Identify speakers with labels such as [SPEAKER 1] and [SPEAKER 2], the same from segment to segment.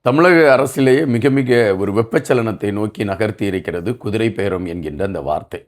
[SPEAKER 1] தமிழக அரசிலேயே மிக மிக ஒரு வெப்பச்சலனத்தை நோக்கி நகர்த்தி இருக்கிறது குதிரை பேரம் என்கின்ற அந்த வார்த்தை.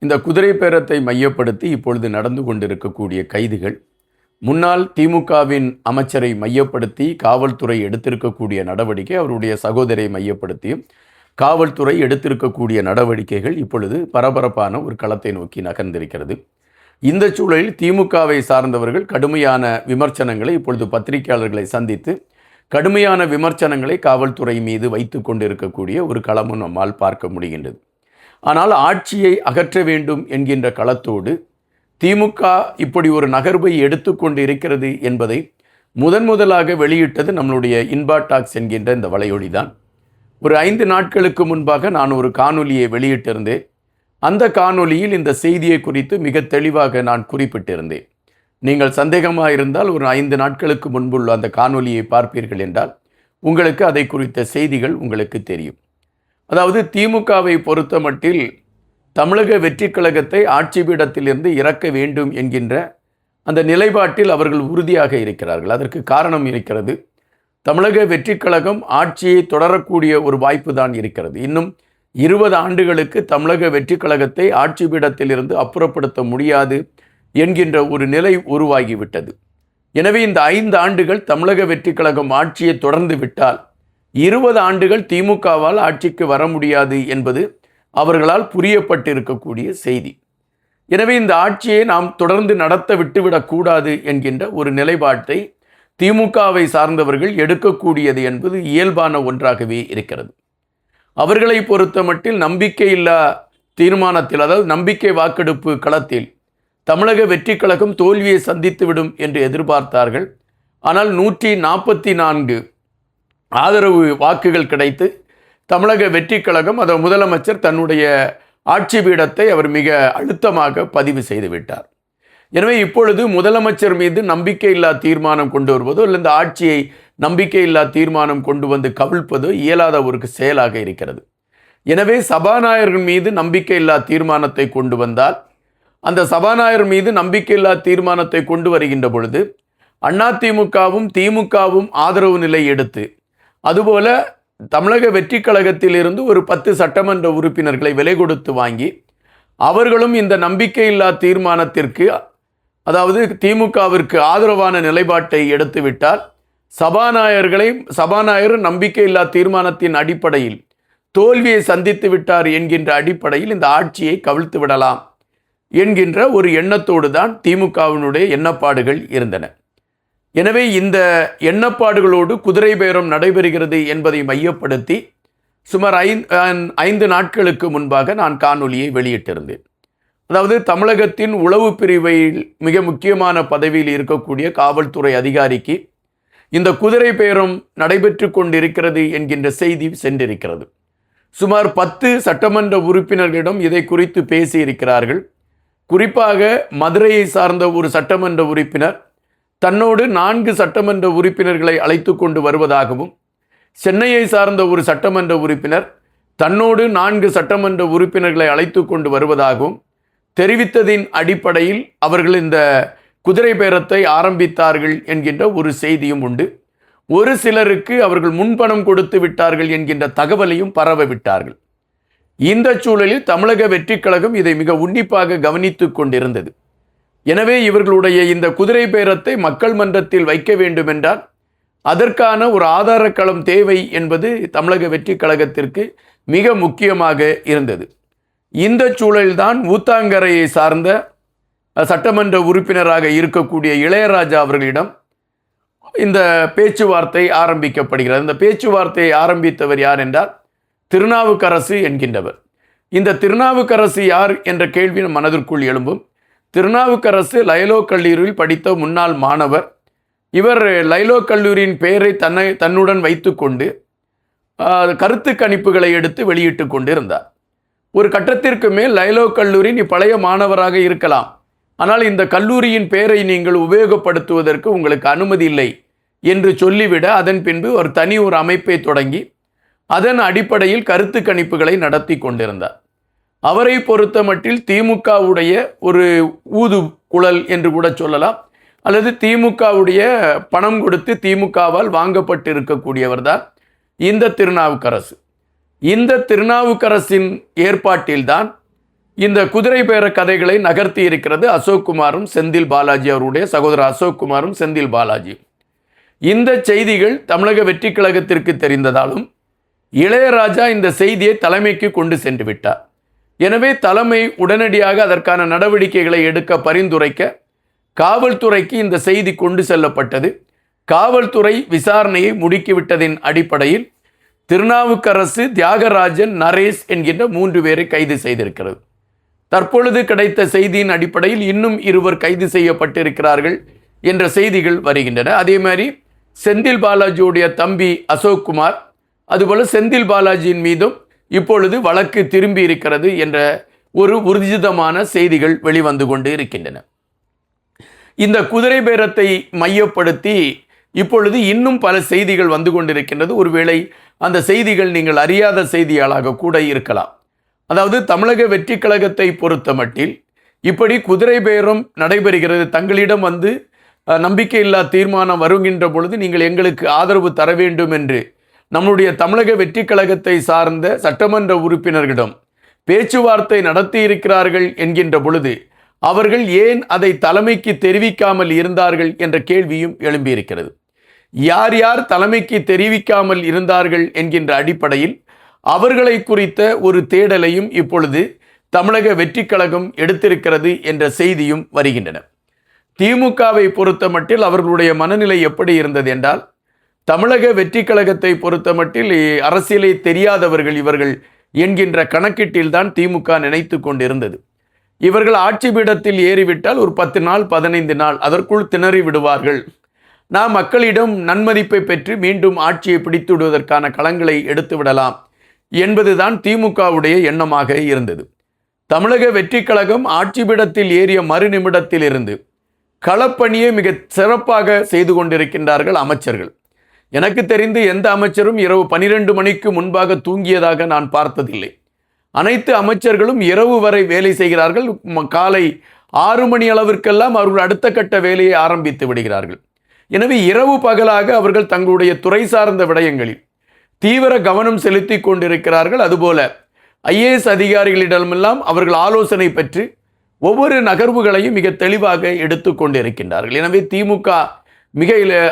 [SPEAKER 1] இந்த குதிரை பேரத்தை மையப்படுத்தி இப்பொழுது நடந்து கொண்டிருக்கக்கூடிய கைதுகள், முன்னாள் திமுகவின் அமைச்சரை மையப்படுத்தி காவல்துறை எடுத்திருக்கக்கூடிய நடவடிக்கை, அவருடைய சகோதரை மையப்படுத்தியும் காவல்துறை எடுத்திருக்கக்கூடிய நடவடிக்கைகள் இப்பொழுது பரபரப்பான ஒரு களத்தை நோக்கி நகர்ந்திருக்கிறது. இந்த சூழலில் திமுகவை சார்ந்தவர்கள் கடுமையான விமர்சனங்களை இப்பொழுது பத்திரிகையாளர்களை சந்தித்து கடுமையான விமர்சனங்களை காவல்துறை மீது வைத்து கொண்டிருக்கக்கூடிய ஒரு களமும் நம்மால் பார்க்க முடிகின்றது. ஆனால் ஆட்சியை அகற்ற வேண்டும் என்கின்ற களத்தோடு திமுக இப்படி ஒரு நகர்வை எடுத்துக்கொண்டு இருக்கிறது என்பதை முதலாக வெளியிட்டது நம்மளுடைய இன்பா டாக்ஸ் என்கின்ற இந்த வலையொலி தான். ஒரு 5 நாட்களுக்கு முன்பாக நான் ஒரு காணொலியை வெளியிட்டிருந்தேன். அந்த காணொலியில் இந்த செய்தியை குறித்து மிக தெளிவாக நான் குறிப்பிட்டிருந்தேன். நீங்கள் சந்தேகமாக இருந்தால் ஒரு 5 நாட்களுக்கு முன்புள்ள அந்த காணொலியை பார்ப்பீர்கள் என்றால் உங்களுக்கு அதை குறித்த செய்திகள் உங்களுக்கு தெரியும். அதாவது திமுகவை பொறுத்தமட்டில் தமிழக வெற்றிக் கழகத்தை ஆட்சி பீடத்திலிருந்து இறக்க வேண்டும் என்கின்ற அந்த நிலைப்பாட்டில் அவர்கள் உறுதியாக இருக்கிறார்கள். அதற்கு காரணம் இருக்கிறது. தமிழக வெற்றிக் கழகம் ஆட்சியை தொடரக்கூடிய ஒரு வாய்ப்பு தான் இருக்கிறது. இன்னும் 20 ஆண்டுகளுக்கு தமிழக வெற்றிக் கழகத்தை ஆட்சி பீடத்திலிருந்து அப்புறப்படுத்த முடியாது என்கின்ற ஒரு நிலை உருவாகிவிட்டது. எனவே இந்த 5 ஆண்டுகள் தமிழக வெற்றிக் கழகம் ஆட்சியை தொடர்ந்து விட்டால் 20 ஆண்டுகள் திமுகவால் ஆட்சிக்கு வர முடியாது என்பது அவர்களால் புரியப்பட்டிருக்கக்கூடிய செய்தி. எனவே இந்த ஆட்சியை நாம் தொடர்ந்து நடத்த விட்டுவிடக்கூடாது என்கின்ற ஒரு நிலைப்பாட்டை திமுகவை சார்ந்தவர்கள் எடுக்கக்கூடியது என்பது இயல்பான ஒன்றாகவே இருக்கிறது. அவர்களை பொறுத்தமட்டில் நம்பிக்கையில்லா தீர்மானத்தில், அதாவது நம்பிக்கை வாக்கெடுப்பு களத்தில் தமிழக வெற்றிக் கழகம் தோல்வியை சந்தித்துவிடும் என்று எதிர்பார்த்தார்கள். ஆனால் 144 ஆதரவு வாக்குகள் கிடைத்து தமிழக வெற்றிக் கழகம், அதாவது முதலமைச்சர் தன்னுடைய ஆட்சி பீடத்தை அவர் மிக அழுத்தமாக பதிவு செய்துவிட்டார். எனவே இப்பொழுது முதலமைச்சர் மீது நம்பிக்கையில்லா தீர்மானம் கொண்டு வருவதோ இல்லை இந்த ஆட்சியை நம்பிக்கையில்லா தீர்மானம் கொண்டு வந்து கவிழ்ப்பதோ இயலாத ஒரு செயலாக இருக்கிறது. எனவே சபாநாயகர்கள் மீது நம்பிக்கையில்லா தீர்மானத்தை கொண்டு வந்தால், அந்த சபாநாயகர் மீது நம்பிக்கையில்லா தீர்மானத்தை கொண்டு வருகின்ற பொழுது அதிமுகவும் திமுகவும் ஆதரவு நிலை எடுத்து, அதுபோல தமிழக வெற்றிக் கழகத்திலிருந்து ஒரு 10 சட்டமன்ற உறுப்பினர்களை விலை கொடுத்து வாங்கி அவர்களும் இந்த நம்பிக்கையில்லா தீர்மானத்திற்கு, அதாவது திமுகவிற்கு ஆதரவான நிலைப்பாட்டை எடுத்துவிட்டால் சபாநாயகர் நம்பிக்கையில்லா தீர்மானத்தின் அடிப்படையில் தோல்வியை சந்தித்து விட்டார் என்கின்ற அடிப்படையில் இந்த ஆட்சியை கவிழ்த்து விடலாம் என்கின்ற ஒரு எண்ணத்தோடு தான் திமுகவினுடைய எண்ணப்பாடுகள் இருந்தன. எனவே இந்த எண்ணப்பாடுகளோடு குதிரை பேரம் நடைபெறுகிறது என்பதை மையப்படுத்தி சுமார் 5 நாட்களுக்கு முன்பாக நான் காணொலியை வெளியிட்டிருந்தேன். அதாவது தமிழகத்தின் உளவு பிரிவில் மிக முக்கியமான பதவியில் இருக்கக்கூடிய காவல்துறை அதிகாரிக்கு இந்த குதிரை பேரம் நடைபெற்று கொண்டிருக்கிறது என்கின்ற செய்தி சென்றிருக்கிறது. சுமார் 10 சட்டமன்ற உறுப்பினர்களிடம் இதை குறித்து பேசியிருக்கிறார்கள். குறிப்பாக மதுரையை சார்ந்த ஒரு சட்டமன்ற உறுப்பினர் தன்னோடு 4 சட்டமன்ற உறுப்பினர்களை அழைத்து கொண்டு வருவதாகவும், சென்னையை சார்ந்த ஒரு சட்டமன்ற உறுப்பினர் தன்னோடு 4 சட்டமன்ற உறுப்பினர்களை அழைத்து கொண்டு வருவதாகவும் தெரிவித்ததின் அடிப்படையில் அவர்கள் இந்த குதிரை பேரத்தை ஆரம்பித்தார்கள் என்கின்ற ஒரு செய்தியும் உண்டு. ஒரு சிலருக்கு அவர்கள் முன்பணம் கொடுத்து விட்டார்கள் என்கின்ற தகவலையும் பரவ விட்டார்கள். இந்த சூழலில் தமிழக வெற்றிக் கழகம் இதை மிக உன்னிப்பாக கவனித்து கொண்டிருந்தது. எனவே இவர்களுடைய இந்த குதிரை பேரத்தை மக்கள் மன்றத்தில் வைக்க வேண்டும் என்றால் அதற்கான ஒரு ஆதாரக்களம் தேவை என்பது தமிழக வெற்றிக் கழகத்திற்கு மிக முக்கியமாக இருந்தது. இந்த சூழலில்தான் ஊத்தாங்கரையை சார்ந்த சட்டமன்ற உறுப்பினராக இருக்கக்கூடிய இளையராஜா அவர்களிடம் இந்த பேச்சுவார்த்தை ஆரம்பிக்கப்படுகிறது. இந்த பேச்சுவார்த்தையை ஆரம்பித்தவர் யார் என்றால் திருநாவுக்கரசு என்கின்றவர். இந்த திருநாவுக்கரசு யார் என்ற கேள்வி மனதிற்குள் எழும்பும். திருநாவுக்கரசு லைலோ கல்லூரியில் படித்த முன்னாள் மாணவர். இவர் லைலோ கல்லூரியின் பெயரை தன்னுடன் வைத்து கொண்டு கருத்து கணிப்புகளை எடுத்து வெளியிட்டு கொண்டிருந்தார். ஒரு கட்டத்திற்கு மேல் லைலோ கல்லூரி பழைய மாணவராக இருக்கலாம், ஆனால் இந்த கல்லூரியின் பெயரை நீங்கள் உபயோகப்படுத்துவதற்கு உங்களுக்கு அனுமதி இல்லை என்று சொல்லிவிட அதன் பின்பு ஒரு தனி ஒரு அமைப்பை தொடங்கி அதன் அடிப்படையில் கருத்து கணிப்புகளை நடத்தி கொண்டிருந்தார். அவரை பொறுத்த மட்டில் திமுகவுடைய ஒரு ஊது குழல் என்று கூட சொல்லலாம். அல்லது திமுகவுடைய பணம் கொடுத்து திமுகவால் வாங்கப்பட்டு இருக்கக்கூடியவர் தான் இந்த திருநாவுக்கரசு. இந்த திருநாவுக்கரசின் ஏற்பாட்டில்தான் இந்த குதிரை பேர கதைகளை நகர்த்தி இருக்கிறது அசோக்குமாரும் செந்தில் பாலாஜி, அவருடைய சகோதரர் அசோக்குமாரும் செந்தில் பாலாஜி. இந்த செய்திகள் தமிழக வெற்றி கழகத்திற்கு தெரிந்ததாலும் இளையராஜா இந்த செய்தியை தலைமைக்கு கொண்டு சென்று விட்டார். எனவே தலைமை உடனடியாக அதற்கான நடவடிக்கைகளை எடுக்க பரிந்துரைக்க காவல்துறைக்கு இந்த செய்தி கொண்டு செல்லப்பட்டது. காவல்துறை விசாரணையை முடுக்கிவிட்டதின் அடிப்படையில் திருநாவுக்கரசு, தியாகராஜன், நரேஷ் என்கின்ற 3 பேரை கைது செய்திருக்கிறது. தற்பொழுது கிடைத்த செய்தியின் அடிப்படையில் இன்னும் 2 கைது செய்யப்பட்டிருக்கிறார்கள் என்ற செய்திகள் வருகின்றன. அதே மாதிரி செந்தில் பாலாஜியுடைய தம்பி அசோக்குமார், அதுபோல செந்தில் பாலாஜியின் மீதும் இப்பொழுது வழக்கு திரும்பி இருக்கிறது என்ற ஒரு ஊர்ஜிதமான செய்திகள் வெளிவந்து கொண்டு இருக்கின்றன. இந்த குதிரை பேரத்தை மையப்படுத்தி இப்பொழுது இன்னும் பல செய்திகள் வந்து கொண்டிருக்கின்றது. ஒருவேளை அந்த செய்திகள் நீங்கள் அறியாத செய்திகளாக கூட இருக்கலாம். அதாவது தமிழக வெற்றி கழகத்தை பொறுத்த மட்டில் இப்படி குதிரை பேரம் நடைபெறுகிறது. தங்களிடம் வந்து நம்பிக்கையில்லா தீர்மானம் வருகின்ற பொழுது நீங்கள் எங்களுக்கு ஆதரவு தர வேண்டும் என்று நம்முடைய தமிழக வெற்றி கழகத்தை சார்ந்த சட்டமன்ற உறுப்பினர்களிடம் பேச்சுவார்த்தை நடத்தி இருக்கிறார்கள் என்கின்ற பொழுது அவர்கள் ஏன் அதை தலைமைக்கு தெரிவிக்காமல் இருந்தார்கள் என்ற கேள்வியும் எழும்பியிருக்கிறது. யார் யார் தலைமைக்கு தெரிவிக்காமல் இருந்தார்கள் என்கின்ற அடிப்படையில் அவர்களை குறித்த ஒரு தேடலையும் இப்பொழுது தமிழக வெற்றி கழகம் எடுத்திருக்கிறது என்ற செய்தியும் வருகின்றன. திமுகவை பொறுத்த மட்டில் அவர்களுடைய மனநிலை எப்படி இருந்தது என்றால், தமிழக வெற்றி கழகத்தை பொறுத்த மட்டில் அரசியலை தெரியாதவர்கள் இவர்கள் என்கின்ற கணக்கீட்டில்தான் திமுக நினைத்து கொண்டிருந்தது. இவர்கள் ஆட்சி பீடத்தில் ஏறிவிட்டால் ஒரு 10 நாள் 15 நாள் அதற்குள் திணறி விடுவார்கள், நாம் மக்களிடம் நன்மதிப்பை பெற்று மீண்டும் ஆட்சியை பிடித்து விடுவதற்கான களங்களை எடுத்து விடலாம் என்பதுதான் திமுகவுடைய எண்ணமாக இருந்தது. தமிழக வெற்றி கழகம் ஆட்சி பீடத்தில் ஏறிய மறுநிமிடத்தில் இருந்து களப்பணியை மிக சிறப்பாக செய்து கொண்டிருக்கின்றார்கள் அமைச்சர்கள். எனக்கு தெரிந்து எந்த அமைச்சரும் இரவு 12 மணிக்கு முன்பாக தூங்கியதாக நான் பார்த்ததில்லை. அனைத்து அமைச்சர்களும் இரவு வரை வேலை செய்கிறார்கள். காலை 6 மணி அளவிற்கெல்லாம் அவர்கள் அடுத்த கட்ட வேலையை ஆரம்பித்து விடுகிறார்கள். எனவே இரவு பகலாக அவர்கள் தங்களுடைய துறை சார்ந்த விடயங்களில் தீவிர கவனம் செலுத்தி கொண்டிருக்கிறார்கள். அதுபோல IAS அதிகாரிகளிடமெல்லாம் அவர்கள் ஆலோசனை பெற்று ஒவ்வொரு நகர்வுகளையும் மிக தெளிவாக எடுத்து கொண்டிருக்கின்றார்கள். எனவே திமுக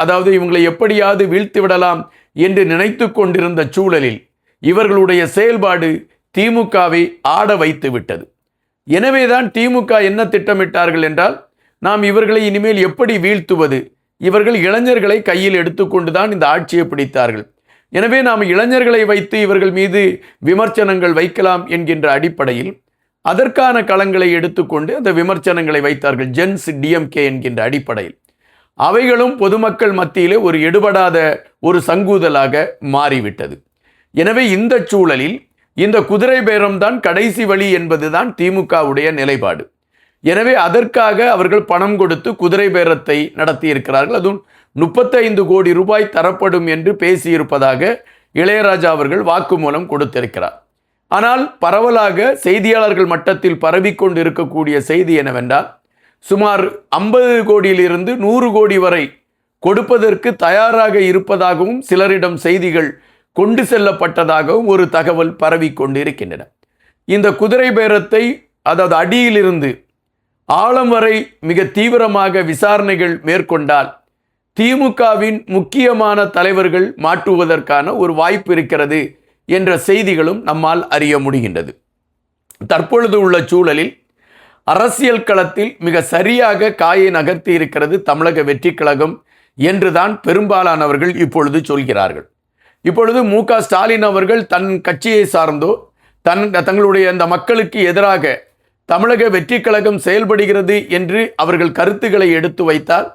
[SPEAKER 1] அதாவது இவங்களை எப்படியாவது வீழ்த்தி விடலாம் என்று நினைத்து கொண்டிருந்த சூழலில் இவர்களுடைய செயல்பாடு திமுகவை ஆட வைத்து விட்டது. எனவேதான் திமுக என்ன திட்டமிட்டார்கள் என்றால், நாம் இவர்களை இனிமேல் எப்படி வீழ்த்துவது, இவர்கள் இளைஞர்களை கையில் எடுத்துக்கொண்டுதான் இந்த ஆட்சியை பிடித்தார்கள், எனவே நாம் இளைஞர்களை வைத்து இவர்கள் மீது விமர்சனங்கள் வைக்கலாம் என்கின்ற அடிப்படையில் அதற்கான களங்களை எடுத்துக்கொண்டு அந்த விமர்சனங்களை வைத்தார்கள். ஜென்ஸ் டிஎம்கே என்கின்ற அடிப்படையில் அவைகளும் பொதுமக்கள் மத்தியிலே ஒரு எடுபடாத ஒரு சங்கூதலாக மாறிவிட்டது. எனவே இந்த சூழலில் இந்த குதிரை பேரம்தான் கடைசி வழி என்பதுதான் திமுகவுடைய நிலைப்பாடு. எனவே அதற்காக அவர்கள் பணம் கொடுத்து குதிரை பேரத்தை நடத்தி இருக்கிறார்கள். அதுவும் 35 கோடி ரூபாய் தரப்படும் என்று பேசியிருப்பதாக இளையராஜா அவர்கள் வாக்குமூலம் கொடுத்திருக்கிறார். ஆனால் பரவலாக செய்தியாளர்கள் மட்டத்தில் பரவிக்கொண்டு இருக்கக்கூடிய செய்தி என்னவென்றால், சுமார் 50 கோடியிலிருந்து 100 கோடி வரை கொடுப்பதற்கு தயாராக இருப்பதாகவும் சிலரிடம் செய்திகள் கொண்டு செல்லப்பட்டதாகவும் ஒரு தகவல் பரவிக்கொண்டு இருக்கின்றன. இந்த குதிரை பேரத்தை அதாவது அடியிலிருந்து ஆழம் வரை மிக தீவிரமாக விசாரணைகள் மேற்கொண்டால் திமுகவின் முக்கியமான தலைவர்கள் மாற்றுவதற்கான ஒரு வாய்ப்பு இருக்கிறது என்ற செய்திகளும் நம்மால் அறிய முடிகின்றது. தற்பொழுது உள்ள சூழலில் அரசியல் களத்தில் மிக சரியாக காயை நகர்த்தி இருக்கிறது தமிழக வெற்றி கழகம் என்றுதான் பெரும்பாலானவர்கள் இப்பொழுது சொல்கிறார்கள். இப்பொழுது மு.க. ஸ்டாலின் அவர்கள் தன் கட்சியை சார்ந்தோ தங்களுடைய அந்த மக்களுக்கு எதிராக தமிழக வெற்றி கழகம் செயல்படுகிறது என்று அவர்கள் கருத்துக்களை எடுத்து வைத்தால்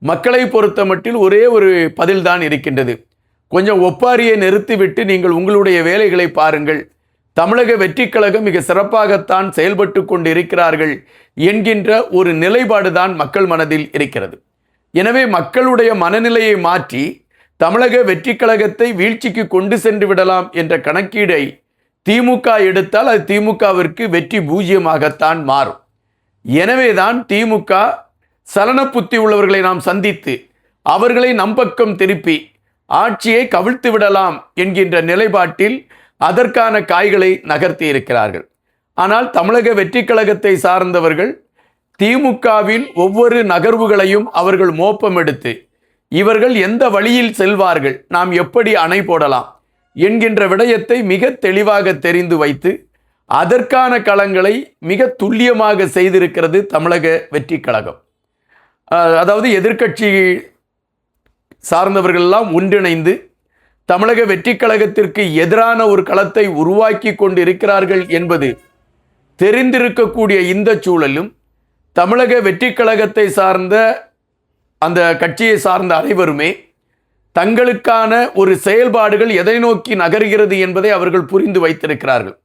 [SPEAKER 1] மக்களை பொறுத்த மட்டில் ஒரே ஒரு பதில்தான் இருக்கின்றது, கொஞ்சம் ஒப்பாரியை நிறுத்திவிட்டு நீங்கள் உங்களுடைய வேலைகளை பாருங்கள், தமிழக வெற்றி கழகம் மிக சிறப்பாகத்தான் செயல்பட்டு கொண்டு இருக்கிறார்கள் என்கின்ற ஒரு நிலைப்பாடுதான் மக்கள் மனதில் இருக்கிறது. எனவே மக்களுடைய மனநிலையை மாற்றி தமிழக வெற்றி கழகத்தை வீழ்ச்சிக்கு கொண்டு சென்று விடலாம் என்ற கணக்கீடை திமுக எடுத்தால் அது திமுகவிற்கு வெற்றி பூஜ்ஜியமாகத்தான் மாறும். எனவேதான் திமுக சலன புத்தி உள்ளவர்களை நாம் சந்தித்து அவர்களை நம்பக்கம் திருப்பி ஆட்சியை கவிழ்த்து விடலாம் என்கின்ற நிலைப்பாட்டில் அதற்கான காய்களை நகர்த்தி இருக்கிறார்கள். ஆனால் தமிழக வெற்றி கழகத்தை சார்ந்தவர்கள் திமுகவின் ஒவ்வொரு நகர்வுகளையும் அவர்கள் மோப்பம் எடுத்து இவர்கள் எந்த வழியில் செல்வார்கள், நாம் எப்படி அணை போடலாம் என்கின்ற விடயத்தை மிக தெளிவாக தெரிந்து வைத்து அதற்கான களங்களை மிக துல்லியமாக செய்திருக்கிறது தமிழக வெற்றி கழகம். அதாவது எதிர்க்கட்சி சார்ந்தவர்களெல்லாம் ஒன்றிணைந்து தமிழக வெற்றி கழகத்திற்கு எதிரான ஒரு களத்தை உருவாக்கி கொண்டு இருக்கிறார்கள் என்பது தெரிந்திருக்கக்கூடிய இந்த சூழலும் தமிழக வெற்றி கழகத்தை சார்ந்த அந்த கட்சியை சார்ந்த அனைவருமே தங்களுக்கான ஒரு செயல்பாடுகள் எதை நோக்கி நகர்கிறது என்பதை அவர்கள் புரிந்து வைத்திருக்கிறார்கள்.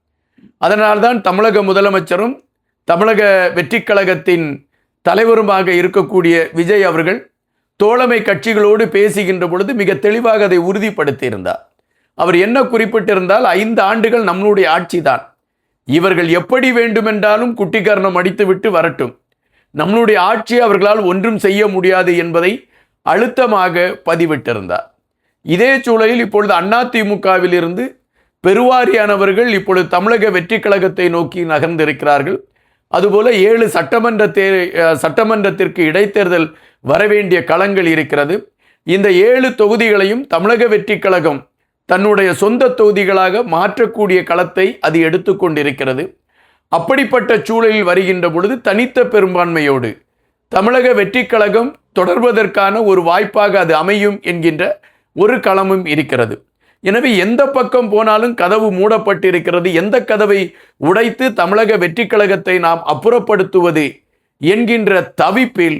[SPEAKER 1] அதனால்தான் தமிழக முதலமைச்சரும் தமிழக வெற்றி கழகத்தின் தலைவருமாக இருக்கக்கூடிய விஜய் அவர்கள் தோழமை கட்சிகளோடு பேசுகின்ற பொழுது மிக தெளிவாக அதை உறுதிப்படுத்தியிருந்தார். அவர் என்ன குறிப்பிட்டிருந்தால் 5 ஆண்டுகள் நம்மளுடைய ஆட்சி தான், இவர்கள் எப்படி வேண்டுமென்றாலும் குட்டிக்கரணம் அடித்துவிட்டு வரட்டும், நம்மளுடைய ஆட்சி அவர்களால் ஒன்றும் செய்ய முடியாது என்பதை அழுத்தமாக பதிவிட்டிருந்தார். இதே சூழலில் இப்பொழுது அதிமுகவில் இருந்து பெருவாரியானவர்கள் இப்பொழுது தமிழக வெற்றி கழகத்தை நோக்கி நகர்ந்திருக்கிறார்கள். அதுபோல 7 சட்டமன்றத்திற்கு இடைத்தேர்தல் வரவேண்டிய களங்கள் இருக்கிறது. இந்த 7 தொகுதிகளையும் தமிழக வெற்றி கழகம் தன்னுடைய சொந்த தொகுதிகளாக மாற்றக்கூடிய களத்தை அது எடுத்துக்கொண்டிருக்கிறது. அப்படிப்பட்ட சூழலில் வருகின்ற பொழுது தனித்த பெரும்பான்மையோடு தமிழக வெற்றி கழகம் தொடர்வதற்கான ஒரு வாய்ப்பாக அது அமையும் என்கின்ற ஒரு களமும் இருக்கிறது. எனவே எந்த பக்கம் போனாலும் கதவு மூடப்பட்டிருக்கிறது. எந்த கதவை உடைத்து தமிழக வெற்றி கழகத்தை நாம் அப்புறப்படுத்துவது என்கின்ற தவிப்பில்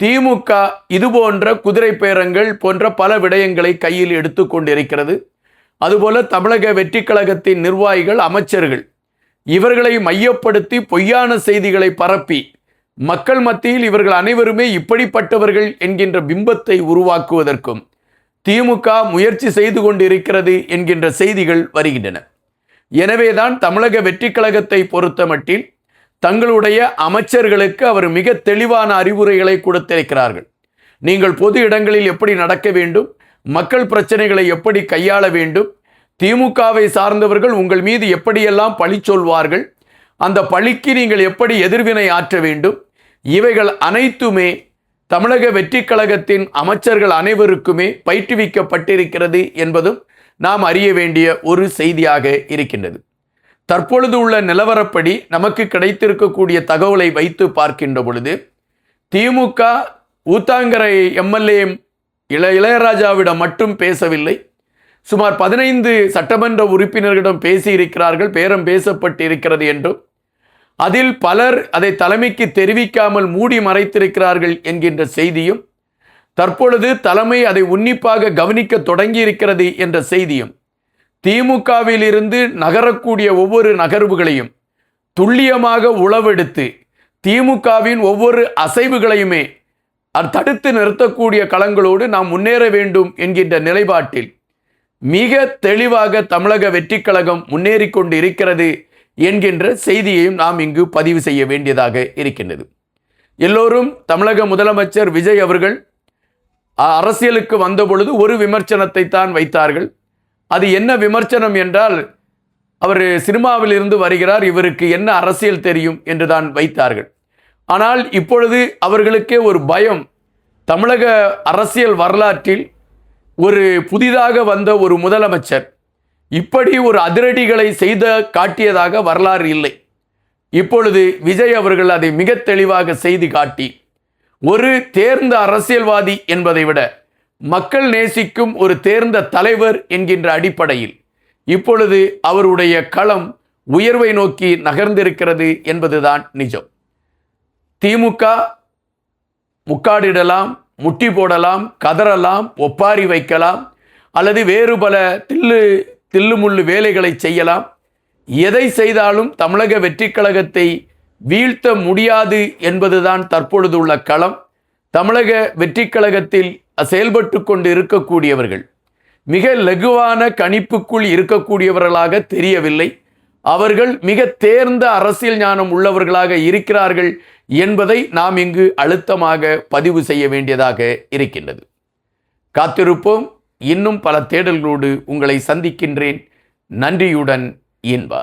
[SPEAKER 1] திமுக இதுபோன்ற குதிரை பேரங்கள் போன்ற பல விடயங்களை கையில் எடுத்து கொண்டிருக்கிறது. அதுபோல தமிழக வெற்றி கழகத்தின் நிர்வாகிகள், அமைச்சர்கள் இவர்களை மையப்படுத்தி பொய்யான செய்திகளை பரப்பி மக்கள் மத்தியில் இவர்கள் அனைவருமே இப்படிப்பட்டவர்கள் என்கின்ற பிம்பத்தை உருவாக்குவதற்கும் திமுக முயற்சி செய்து கொண்டிருக்கிறது என்கின்ற செய்திகள் வருகின்றன. எனவேதான் தமிழக வெற்றி கழகத்தை பொறுத்தமட்டில் தங்களுடைய அமைச்சர்களுக்கு அவர் மிக தெளிவான அறிவுரைகளை கொடுத்திருக்கிறார்கள். நீங்கள் பொது இடங்களில் எப்படி நடக்க வேண்டும், மக்கள் பிரச்சனைகளை எப்படி கையாள வேண்டும், திமுகவை சார்ந்தவர்கள் உங்கள் மீது எப்படியெல்லாம் பழி சொல்வார்கள், அந்த பழிக்கு நீங்கள் எப்படி எதிர்வினை ஆற்ற வேண்டும், இவைகள் அனைத்துமே தமிழக வெற்றி கழகத்தின் அமைச்சர்கள் அனைவருக்குமே பயிற்றுவிக்கப்பட்டிருக்கிறது என்பதும் நாம் அறிய வேண்டிய ஒரு செய்தியாக இருக்கின்றது. தற்பொழுது உள்ள நிலவரப்படி நமக்கு கிடைத்திருக்கக்கூடிய தகவலை வைத்து பார்க்கின்ற பொழுது திமுக ஊத்தாங்கரை எம்எல்ஏ இளையராஜாவிடம் மட்டும் பேசவில்லை, சுமார் 15 சட்டமன்ற உறுப்பினர்களிடம் பேசியிருக்கிறார்கள், பேரம் பேசப்பட்டு இருக்கிறது என்றும் அதில் பலர் அதை தலைமைக்கு தெரிவிக்காமல் மூடி மறைத்திருக்கிறார்கள் என்கின்ற செய்தியும், தற்பொழுது தலைமை அதை உன்னிப்பாக கவனிக்க தொடங்கி இருக்கிறது என்ற செய்தியும், திமுகவில் இருந்து நகரக்கூடிய ஒவ்வொரு நகர்வுகளையும் துல்லியமாக உளவெடுத்து திமுகவின் ஒவ்வொரு அசைவுகளையுமே தடுத்து நிறுத்தக்கூடிய களங்களோடு நாம் முன்னேற வேண்டும் என்கின்ற நிலைப்பாட்டில் மிக தெளிவாக தமிழக வெற்றி கழகம் முன்னேறி கொண்டு இருக்கிறது என்கின்ற செய்தியையும் நாம் இங்கு பதிவு செய்ய வேண்டியதாக இருக்கின்றது. எல்லோரும் தமிழக முதலமைச்சர் விஜய் அவர்கள் அரசியலுக்கு வந்த பொழுது ஒரு விமர்சனத்தை தான் வைத்தார்கள். அது என்ன விமர்சனம் என்றால், அவர் சினிமாவில் இருந்து வருகிறார், இவருக்கு என்ன அரசியல் தெரியும் என்று தான் வைத்தார்கள். ஆனால் இப்பொழுது அவர்களுக்கே ஒரு பயம், தமிழக அரசியல் வரலாற்றில் ஒரு புதிதாக வந்த ஒரு முதலமைச்சர் இப்படி ஒரு அதிரடிகளை செய்த காட்டியதாக வரலாறு இல்லை. இப்பொழுது விஜய் அவர்கள் அதை மிக தெளிவாக செய்து காட்டி ஒரு தேர்ந்த அரசியல்வாதி என்பதை விட மக்கள் நேசிக்கும் ஒரு தேர்ந்த தலைவர் என்கின்ற அடிப்படையில் இப்பொழுது அவருடைய களம் உயர்வை நோக்கி நகர்ந்திருக்கிறது என்பதுதான் நிஜம். திமுக முக்காடிடலாம், முட்டி போடலாம், கதறலாம், ஒப்பாரி வைக்கலாம், அல்லது வேறு பல தில்லுமுள்ளு வேலைகளை செய்யலாம். எதை செய்தாலும் தமிழக வெற்றி கழகத்தை வீழ்த்த முடியாது என்பதுதான் தற்பொழுது உள்ள களம். தமிழக வெற்றி கழகத்தில் செயல்பட்டு கொண்டு இருக்கக்கூடியவர்கள் மிக லகுவான கணிப்புக்குள் இருக்கக்கூடியவர்களாக தெரியவில்லை. அவர்கள் மிக தேர்ந்த அரசியல் ஞானம் உள்ளவர்களாக இருக்கிறார்கள் என்பதை நாம் இங்கு அழுத்தமாக பதிவு செய்ய வேண்டியதாக இருக்கின்றது. காத்திருப்போம். இன்னும் பல தேடல்களோடு உங்களை சந்திக்கின்றேன். நன்றியுடன் இன்பா.